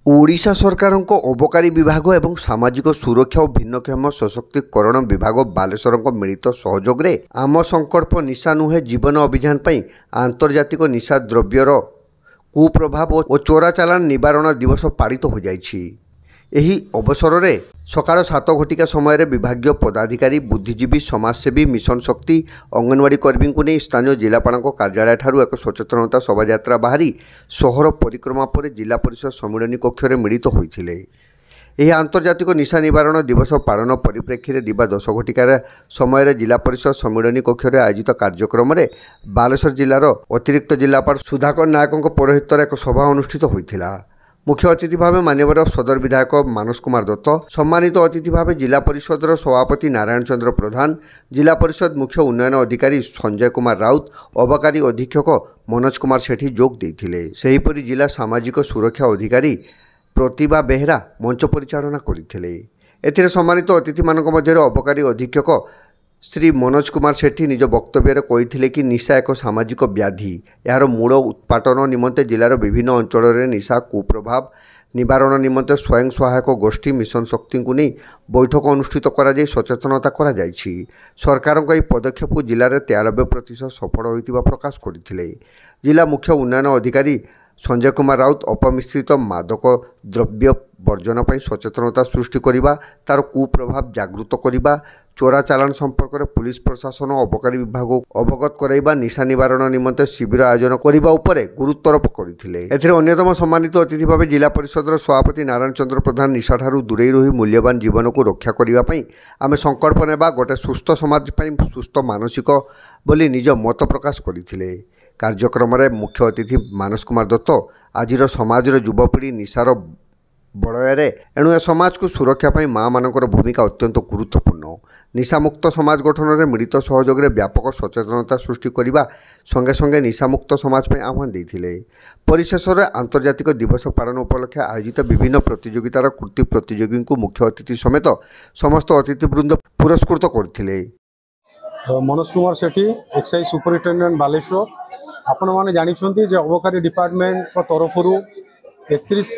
ओडिशा सरकार अबकारी विभाग एवं सामाजिक सुरक्षा और भिन्नक्षम सशक्तिकरण विभाग बालेश्वर मिलित सहयोग में आम संकल्प निशा नुहे जीवन अभियान पर आंतर्जातिक निशा द्रव्यर कुप्रभाव और चोरा चालान निवारण दिवस पालित हो जाइछि। एही अवसर में सकाळ 7 घटिका समय विभागीय पदाधिकारी बुद्धिजीवी समाजसेवी मिशन शक्ति अंगनवाड़ी कर्मी को नहीं स्थानीय जिलापाल कार्यालय ठारू एक सचेतनता शोभायात्रा बाहरी सहर परिक्रमा पर जिला परिषद सम्मिलनी कक्ष में मिलित होते। यह आंतर्जातिक निशा निवारण दिवस पालन परिप्रेक्षी में दिवा 10 घटिकार समय जिला परिषद सम्मिलनी कक्ष में आयोजित कार्यक्रम में बालेश्वर जिलार अतिरिक्त जिलापाल सुधाकर नायकों पौरोहित्य एक सभा अनुष्ठित होता। मुख्य अतिथि भाव मान्यवर सदर विधायक मानस कुमार दत्त, सम्मानित अतिथि भाव जिला परिषदर सभापति नारायण चंद्र प्रधान, जिला परिषद मुख्य उन्नयन अधिकारी संजय कुमार राउत, अबकारी अधीक्षक मनोज कुमार सेठी जोग देथिले। सेहीपरि जिला सामाजिक सुरक्षा अधिकारी प्रतिभा बेहरा मंच परिचालना करथिले। एथिरे सम्मानित अतिथि मानक मध्यरे अबकारी अधीक्षक श्री मनोज कुमार सेठी निज वक्तव्य कही कि निशा एक सामाजिक व्याधि, यार मूल उत्पाटन निमंते जिलार विभिन्न अंचल में निशा कुप्रभाव निवारण निमंते स्वयं सहायक गोष्ठी मिशन शक्ति को नहीं बैठक अनुष्ठित कर सचेतनता कर सरकार पदक्षेप जिले 93% सफल होता प्रकाश करते। जिला मुख्य उन्नयन अधिकारी संजय कुमार राउत अपमिश्रित मादक द्रव्य वर्जन पर सचेतनता सृष्टि करने, तार कुप्रभाव जागृत करने, चोरा चालान संपर्क में पुलिस प्रशासन और अबकारी विभाग अवगत कराइबा, निशा निवारण निमंते शिविर आयोजन करने उपरे गुरुत्वारोप करथिले। एथिरे अन्यतम सम्मानित अतिथि भाव जिला परिषदर सभापति नारायण चंद्र प्रधान निशा ठारू दूरे रही मूल्यवान जीवन को रक्षा करने आमे संकल्प नेबा, गोटे सुस्थ समाज पई सुस्थ मानसिक बोली निज मत प्रकाश करथिले। कार्यक्रम में मुख्य अतिथि मानस कुमार दत्त आज समाजर युवपीढ़ी निशार बलय एणु ए समाज को सुरक्षा पाई माँ मानकर भूमिका अत्यंत गुरुत्वपूर्ण। निशामुक्त समाज गठन में मिलित सहयोग में व्यापक सचेतनता सृष्टि करने संगे संगे निशामुक्त समाज पर आह्वान देते। परिशेष में आंतर्जातिक दिवस पालन उपलक्षे आयोजित विभिन्न प्रतियोगितार कृति प्रतियोगी को मुख्य अतिथि समेत समस्त अतिथिवृंद पुरस्कृत करते। मनोज कुमार सेठी एक्साइज सुपरिटेडेंट बालेश्वर, आपण मैंने जानते जे अबकारी डिपार्टमेंट तरफ 31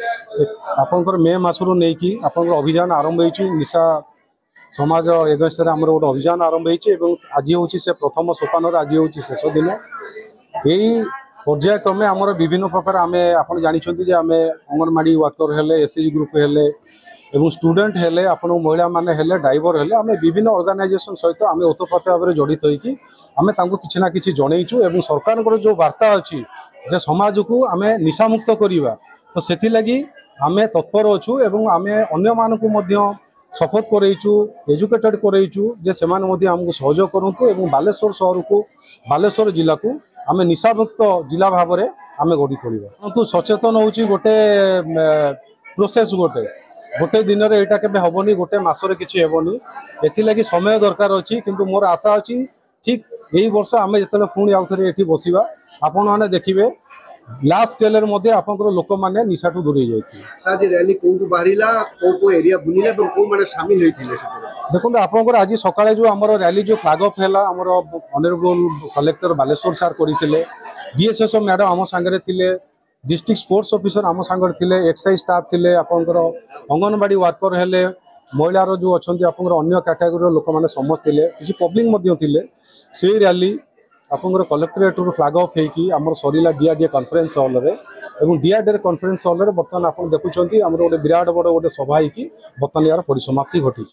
आपंकर मे मासरू नहीं कि आपंकर अभियान आरंभ होती निशा समाज एगेन्स्ट आम गोटे अभियान आरंभ होती। आज हूँ से प्रथम सोपान आज हूँ शेष दिन। यही पर्यायक्रमे आमर विभिन्न प्रकार आम आप जानते आम अंगनवाड़ी वर्कर हेले, एसएचजी ग्रुप हेले एवं स्टूडेंट हेले, आपण महिला माने हेले, ड्राइवर हेले, आम विभिन्न ऑर्गेनाइजेशन सहित आम ओतप्रोत भाव में जड़ित होगी आम कि ना कि जनईचु एवं सरकार जो वार्ता अच्छी जे समाज को आम निशामुक्त करवा, तो से लगी आम तत्पर अच्छु एवं आम अन्य मानक सपोर्ट करईचु, एजुकेटेड करईचु जे से आमको सहयोग करूँ एवं बालेश्वर शहर को बालेश्वर जिला को आम निशामुक्त जिला भाव में आम गढ़ी तोड़ा। तो सचेतन हो गोटे प्रोसेस गोटे दिन में यहाँ के हेनी, गोटे मसरे किसी हेनी, एथि समय दरकार अच्छी। किंतु मोर आशा अच्छी ठीक यही वर्ष आम जो पुणी आउ थे ये बसवा आपण मैंने देखिए लार्ज स्केल लोक मैंने निशा टू दूरे जाइए। रैली कोठू बाहरिला, को एरिया बुलिला और को माने शामिल होइथिले? देखो आपंकर आज सकाळे जो आमर रैली जो फ्लैग ऑफ है आमर ऑनरेबल कलेक्टर बालेश्वर सार करते, बीएसएस मैडम आम सांगे थिले, डिस्ट्रिक्ट स्पोर्ट्स ऑफिसर आम सांगे थिले, एक्साइज स्टाफ थिले, आपंकर अंगनवाड़ी वर्कर हेले, महिलार जो अच्छा अन्य कैटेगोरी लोक मैंने समस्त थिले, किसी पब्लिक मध्य थिले। से रैली आपंकर कलेक्टरेट फ्लैग ऑफ होगी आमर सरीला डीआरडीए कॉन्फ्रेंस हॉल रे एवं डीआरडीए कॉन्फ्रेंस हॉल रे बर्तमान आप देखुं गोटे विराट बड़ गोटे सभा होगी बर्तमान यार परिसमाप्ति घटी।